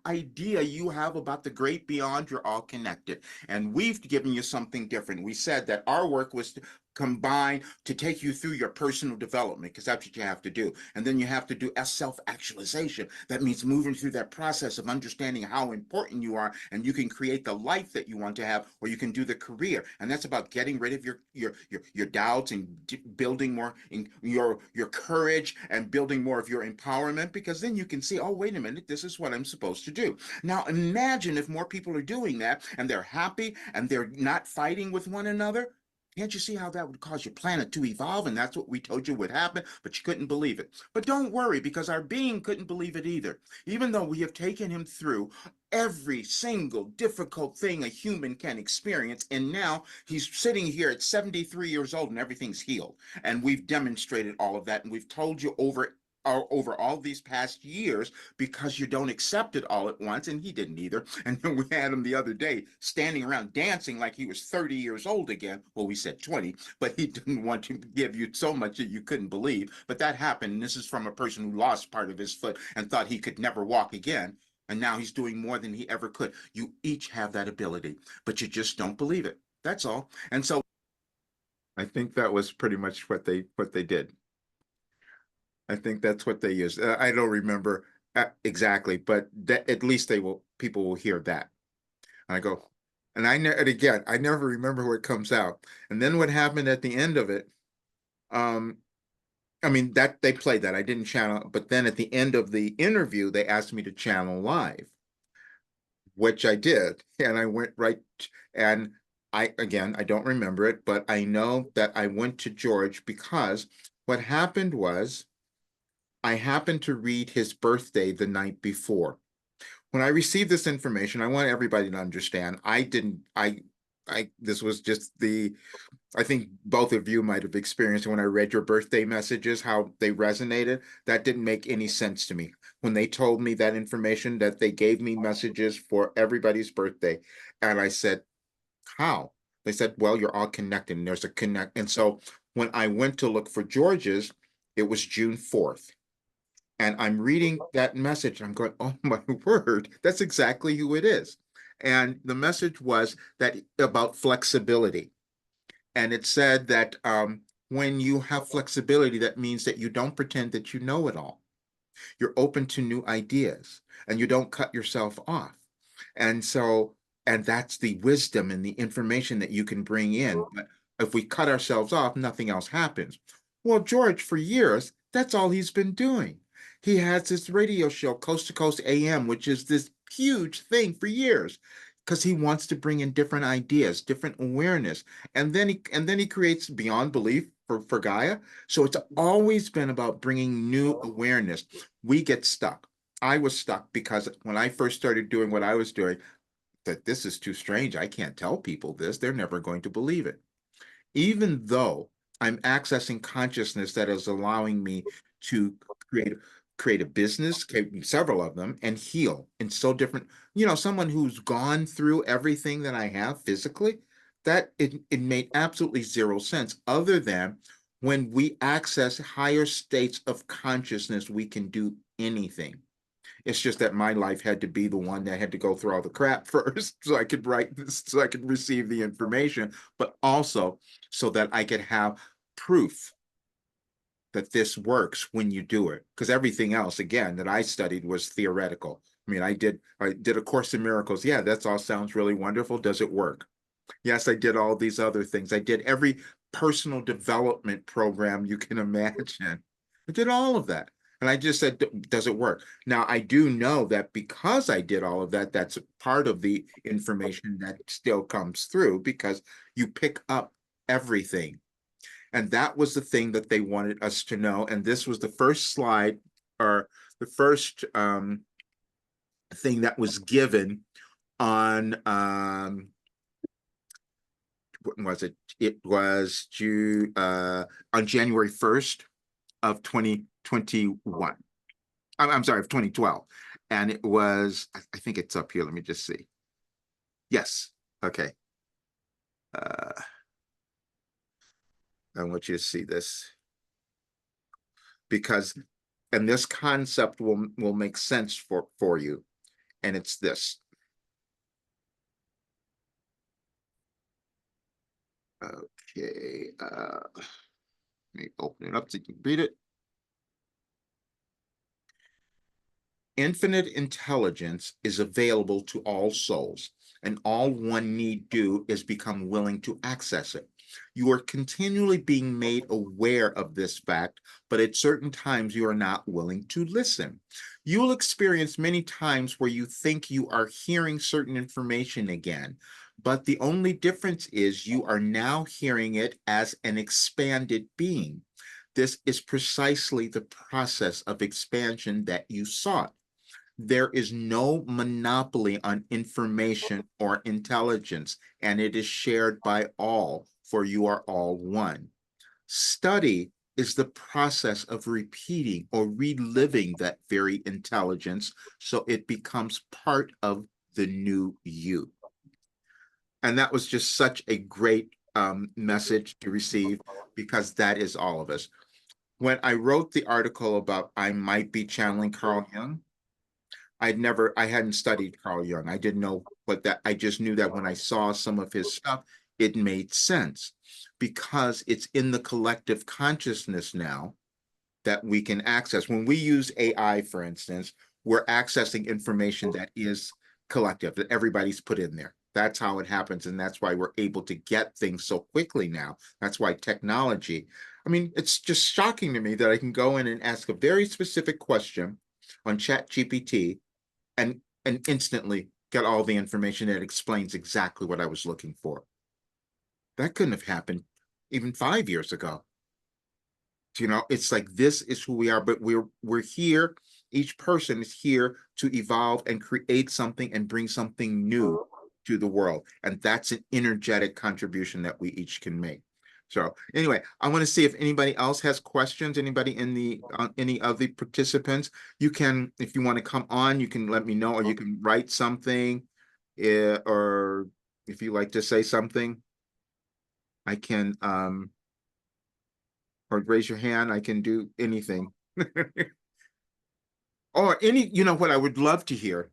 idea you have about the great beyond. You're all connected. And we've given you something different. We said that our work was to combine to take you through your personal development, because that's what you have to do. And then you have to do a self-actualization. That means moving through that process of understanding how important you are, and you can create the life that you want to have, or you can do the career. And that's about getting rid of your doubts and building more in your courage and building more of your empowerment, because then you can see, oh, wait a minute, this is what I'm supposed to do. Now imagine if more people are doing that, and they're happy, and they're not fighting with one another. Can't you see how that would cause your planet to evolve? And that's what we told you would happen, but you couldn't believe it. But don't worry, because our being couldn't believe it either. Even though we have taken him through every single difficult thing a human can experience, and now he's sitting here at 73 years old and everything's healed. And we've demonstrated all of that, and we've told you over all these past years, because you don't accept it all at once, and he didn't either. And then we had him the other day standing around dancing like he was 30 years old again. Well, we said 20, but he didn't want to give you so much that you couldn't believe. But that happened, and this is from a person who lost part of his foot and thought he could never walk again. And now he's doing more than he ever could. You each have that ability, but you just don't believe it. That's all. And so I think that was pretty much what they did. I think that's what they used. I don't remember exactly, but that, at least people will hear that. And I go, and again, I never remember what comes out. And then what happened at the end of it, I mean, that they played that. I didn't channel, but then at the end of the interview, they asked me to channel live, which I did. And I went right, and I don't remember it, but I know that I went to George because what happened was, I happened to read his birthday the night before. When I received this information, I want everybody to understand, this was just I think both of you might have experienced when I read your birthday messages, how they resonated. That didn't make any sense to me. When they told me that information, that they gave me messages for everybody's birthday, and I said, how? They said, well, you're all connected, and there's a connect. And so when I went to look for George's, it was June 4th. And I'm reading that message. I'm going, oh my word, that's exactly who it is. And the message was that about flexibility. And it said that when you have flexibility, that means that you don't pretend that you know it all. You're open to new ideas, and you don't cut yourself off. And so, and that's the wisdom and the information that you can bring in. But if we cut ourselves off, nothing else happens. Well, George, for years, that's all he's been doing. He has this radio show, Coast to Coast AM, which is this huge thing for years, because he wants to bring in different ideas, different awareness. And then he creates Beyond Belief, for Gaia. So it's always been about bringing new awareness. We get stuck. I was stuck because when I first started doing what I was doing, that this is too strange. I can't tell people this. They're never going to believe it. Even though I'm accessing consciousness that is allowing me to create create a business, several of them, and heal in so different, someone who's gone through everything that I have physically, that it made absolutely zero sense, other than when we access higher states of consciousness, we can do anything. It's just that my life had to be the one that had to go through all the crap first so I could write this, so I could receive the information, but also so that I could have proof that this works when you do it. Because everything else, again, that I studied was theoretical. I mean, I did a Course in Miracles. Yeah, that's all sounds really wonderful. Does it work? Yes, I did all these other things. I did every personal development program you can imagine. I did all of that. And I just said, does it work? Now, I do know that because I did all of that, that's part of the information that still comes through, because you pick up everything. And that was the thing that they wanted us to know. And this was the first slide, or the first thing that was given on when was it? It was on January 1st of 2021. I'm sorry, of 2012. And it was, I think it's up here. Let me just see. Yes. Okay. I want you to see this, because, and this concept will make sense for you. And it's this. Okay. Let me open it up so you can read it. Infinite intelligence is available to all souls, and all one need do is become willing to access it. You are continually being made aware of this fact, but at certain times you are not willing to listen. You'll experience many times where you think you are hearing certain information again, but the only difference is you are now hearing it as an expanded being. This is precisely the process of expansion that you sought. There is no monopoly on information or intelligence, and it is shared by all, for you are all one. Study is the process of repeating or reliving that very intelligence so it becomes part of the new you. And that was just such a great message to receive, because that is all of us. When I wrote the article about I might be channeling Carl Jung, I hadn't studied Carl Jung. I didn't know what that, I just knew that when I saw some of his stuff, it made sense, because it's in the collective consciousness now that we can access. When we use AI, for instance, we're accessing information that is collective, that everybody's put in there. That's how it happens. And that's why we're able to get things so quickly now. That's why technology, I mean, it's just shocking to me that I can go in and ask a very specific question on ChatGPT and instantly get all the information that explains exactly what I was looking for. That couldn't have happened even 5 years ago. It's like, this is who we are, but we're here. Each person is here to evolve and create something and bring something new to the world. And that's an energetic contribution that we each can make. So anyway, I want to see if anybody else has questions, anybody in the any of the participants. You can, if you want to come on, you can let me know, or you can write something, or if you like to say something, I can or raise your hand. I can do anything. Or what I would love to hear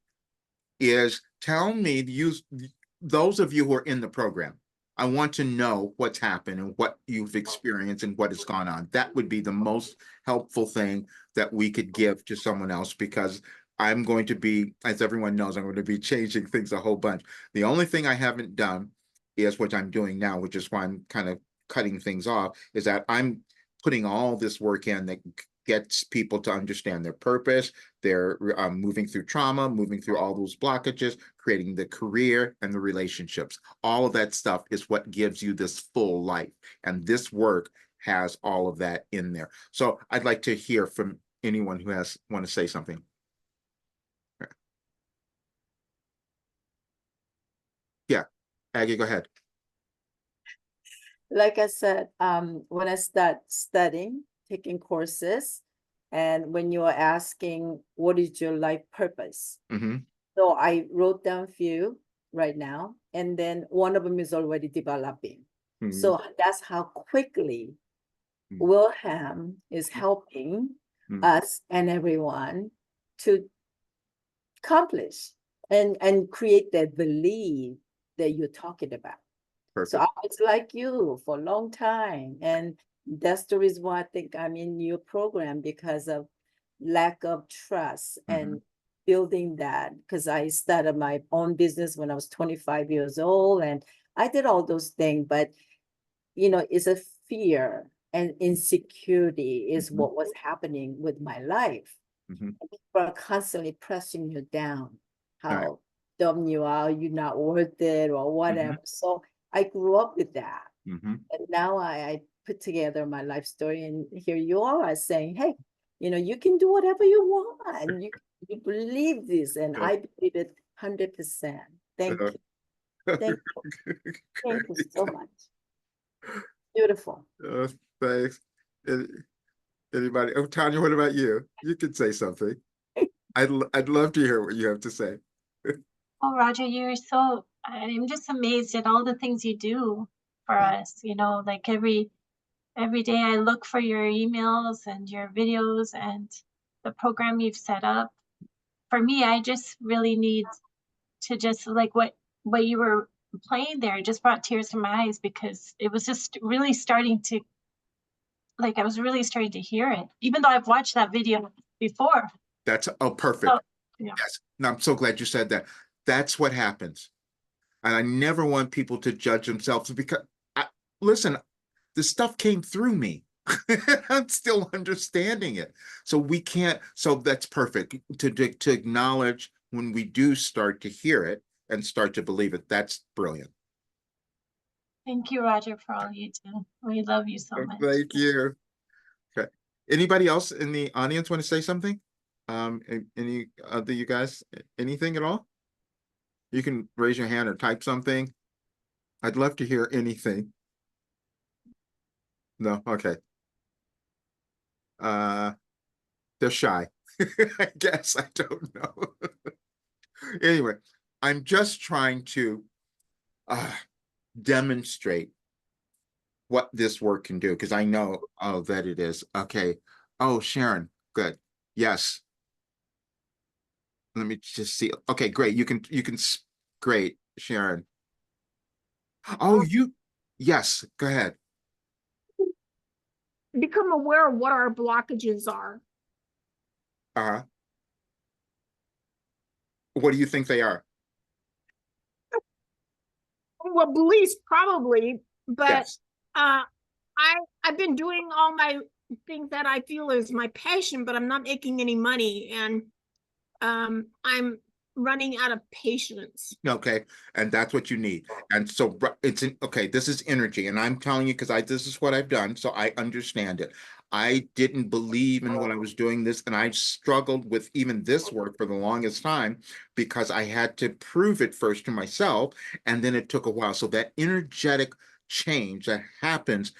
is, tell me, those of you who are in the program, I want to know what's happened and what you've experienced and what has gone on. That would be the most helpful thing that we could give to someone else, because I'm going to be, as everyone knows, I'm going to be changing things a whole bunch. The only thing I haven't done is what I'm doing now, which is why I'm kind of cutting things off, is that I'm putting all this work in that gets people to understand their purpose. They're moving through trauma, moving through all those blockages, creating the career and the relationships. All of that stuff is what gives you this full life. And this work has all of that in there. So I'd like to hear from anyone who want to say something. Yeah, Aggie, go ahead. Like I said, when I start studying, taking courses, and when you are asking, what is your life purpose? Mm-hmm. So I wrote down a few right now, and then one of them is already developing. Mm-hmm. So that's how quickly Mhm. Wilhelm is helping Mhm. us and everyone to accomplish and create that belief that you're talking about. Perfect. So I was like you for a long time. And that's the reason why I think I'm in your program, because of lack of trust and building that. Because I started my own business when I was 25 years old, and I did all those things, but it's a fear and insecurity is what was happening with my life. Mhm. People are constantly pressing you down, Right. how dumb you are, you're not worth it, or whatever. So I grew up with that. Mhm. And now I put together my life story, and here you are saying, hey, you can do whatever you want. You believe this, and I believe it 100%. Thank you. Thank you. Thank you so much. Beautiful. Thanks. Anybody? Oh, Tanya, what about you? You can say something. I'd love to hear what you have to say. Oh, Roger, I'm just amazed at all the things you do for us. Like every day I look for your emails and your videos and the program you've set up. For me, I just really need to just like what you were playing there, it just brought tears to my eyes, because it was just really starting to, like, I was really starting to hear it, even though I've watched that video before. That's perfect. So, yeah. Yes. No, I'm so glad you said that. That's what happens. And I never want people to judge themselves, because listen, the stuff came through me. I'm still understanding it. So that's perfect to acknowledge when we do start to hear it and start to believe it. That's brilliant. Thank you, Roger, for all you do. We love you so much. Thank you. Okay. Anybody else in the audience want to say something? Any other you guys, anything at all? You can raise your hand or type something. I'd love to hear anything. No? Okay. They're shy. I guess. I don't know. Anyway, I'm just trying to demonstrate what this work can do, because I know that it is. Okay. Oh, Sharon, good. Yes. Let me just see. Okay, great. Great, Sharon. Oh, yes, go ahead. Become aware of what our blockages are. Uh-huh. What do you think they are? Well, beliefs probably, but Yes. I've been doing all my things that I feel is my passion, but I'm not making any money, and I'm running out of patience. Okay, and that's what you need. And so okay, this is energy, and I'm telling you because this is what I've done, so I understand it. I didn't believe in what I was doing this, and I struggled with even this work for the longest time, because I had to prove it first to myself, and then it took a while. So that energetic change that happens,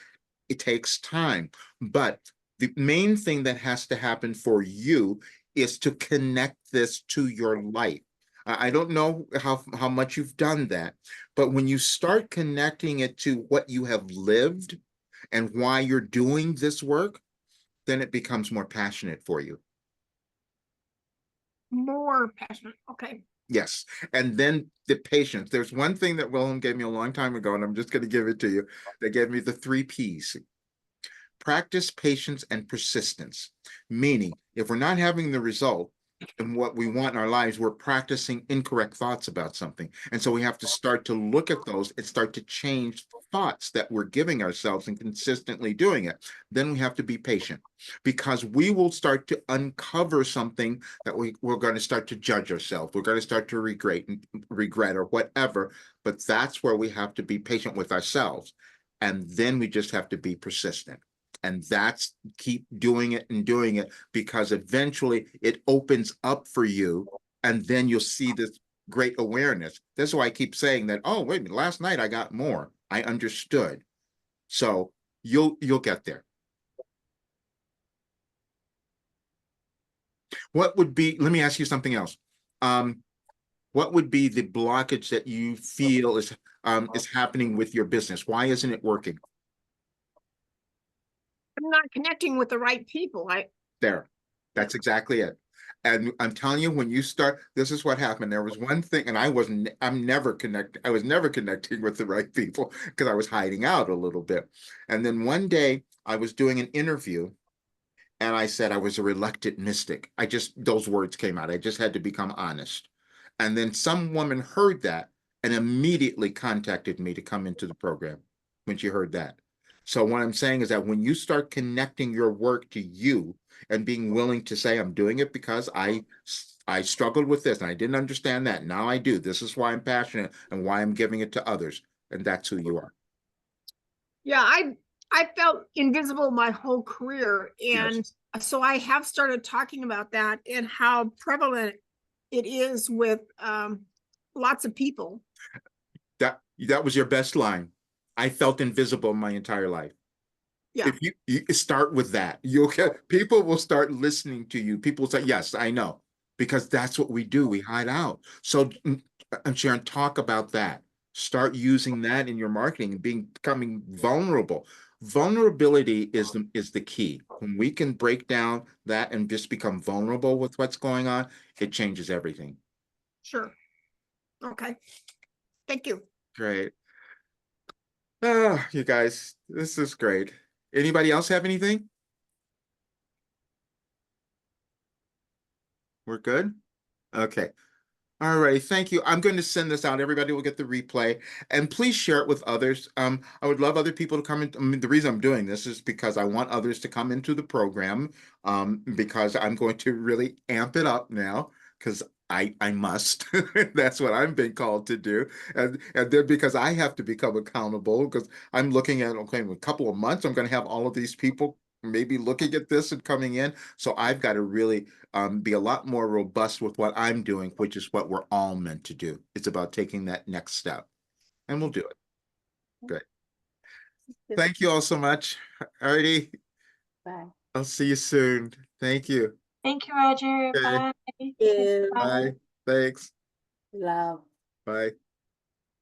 it takes time. But the main thing that has to happen for you is to connect this to your life. I don't know how much you've done that, but when you start connecting it to what you have lived and why you're doing this work, then it becomes more passionate for you. More passionate. Okay. Yes. And then the patience. There's one thing that Wilhelm gave me a long time ago, and I'm just going to give it to you. They gave me the 3 Ps. Practice, patience, and persistence. Meaning, if we're not having the result and what we want in our lives, we're practicing incorrect thoughts about something. And so we have to start to look at those and start to change thoughts that we're giving ourselves and consistently doing it. Then we have to be patient, because we will start to uncover something that we're going to start to judge ourselves. We're going to start to regret or whatever. But that's where we have to be patient with ourselves. And then we just have to be persistent. And that's keep doing it and doing it, because eventually it opens up for you, and then you'll see this great awareness. That's why I keep saying that, oh, wait a minute, last night I got more. I understood. So you'll get there. What would be, let me ask you something else. What would be the blockage that you feel is happening with your business? Why isn't it working? I'm not connecting with the right people. There. That's exactly it. And I'm telling you, when you start, this is what happened. There was one thing, and I was never connecting with the right people, because I was hiding out a little bit. And then one day I was doing an interview, and I said I was a reluctant mystic. Those words came out. I just had to become honest. And then some woman heard that and immediately contacted me to come into the program when she heard that. So what I'm saying is that when you start connecting your work to you and being willing to say, I'm doing it because I struggled with this and I didn't understand that. Now I do. This is why I'm passionate and why I'm giving it to others. And that's who you are. Yeah, I felt invisible my whole career. And so I have started talking about that and how prevalent it is with lots of people. That was your best line. I felt invisible my entire life. Yeah. If you start with that, people will start listening to you. People will say, yes, I know, because that's what we do. We hide out. So, and Sharon, talk about that. Start using that in your marketing and becoming vulnerable. Vulnerability is the key. When we can break down that and just become vulnerable with what's going on, it changes everything. Sure. Okay. Thank you. Great. Oh, you guys, this is great. Anybody else have anything? We're good? Okay. All right, thank you. I'm going to send this out. Everybody will get the replay, and please share it with others. I would love other people to come in. I mean, the reason I'm doing this is because I want others to come into the program, because I'm going to really amp it up now, because I must. That's what I'm being called to do, and then because I have to become accountable, because I'm looking at, okay, in a couple of months I'm going to have all of these people maybe looking at this and coming in. So I've got to really be a lot more robust with what I'm doing, which is what we're all meant to do. It's about taking that next step, and we'll do it. Good. Thank you all so much. All righty. Bye. I'll see you soon. Thank you. Thank you, Roger. Okay. Bye. You. Bye. Bye. Thanks. Love. Bye.